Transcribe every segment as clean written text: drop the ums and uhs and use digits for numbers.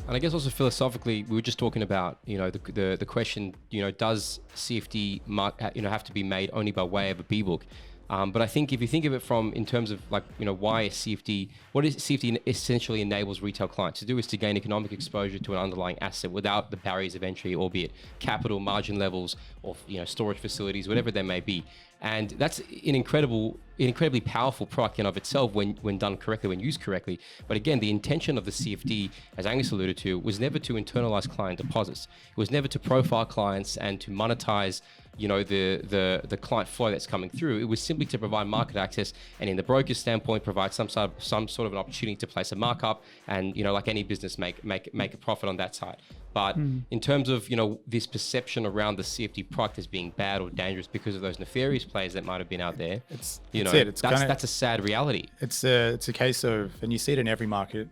And I guess also philosophically, we were just talking about, the question, does CFD, have to be made only by way of a B-book? But I think if you think of it in terms of why is CFD, what is CFD essentially enables retail clients to do is to gain economic exposure to an underlying asset without the barriers of entry, albeit capital, margin levels, or storage facilities, whatever they may be. And that's an incredibly powerful product in of itself when done correctly, when used correctly. But again, the intention of the CFD, as Angus alluded to, was never to internalize client deposits. It was never to profile clients and to monetize the client flow that's coming through. It was simply to provide market access, and in the broker's standpoint, provide some sort of an opportunity to place a markup, and like any business, make a profit on that side. But in terms of this perception around the CFD product as being bad or dangerous because of those nefarious players that might have been out there, that's a sad reality. It's a case of, and you see it in every market,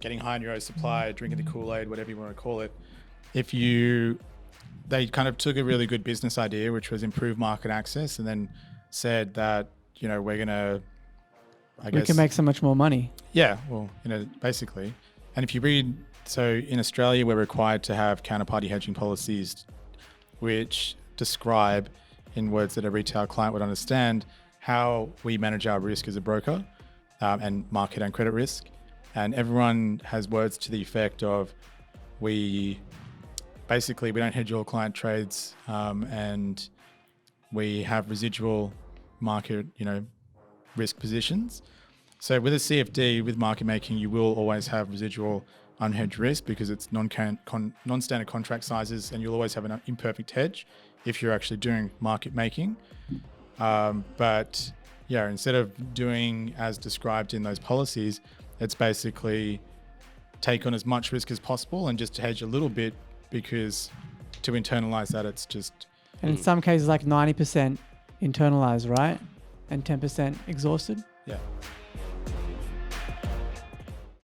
getting high on your own supply, drinking the Kool-Aid, whatever you want to call it. They kind of took a really good business idea, which was improve market access, and then said that, we're going to, we can make so much more money. Yeah, well, basically. And if you read, so in Australia, we're required to have counterparty hedging policies, which describe, in words that a retail client would understand, how we manage our risk as a broker, and market and credit risk. And everyone has words to the effect of, we don't hedge all client trades, and we have residual market, risk positions. So with a CFD, with market making, you will always have residual unhedged risk because it's non-standard contract sizes, and you'll always have an imperfect hedge if you're actually doing market making. But yeah, instead of doing as described in those policies, it's basically take on as much risk as possible and just hedge a little bit, because to internalize that, it's just... And in some cases, like 90% internalized, right? And 10% exhausted? Yeah.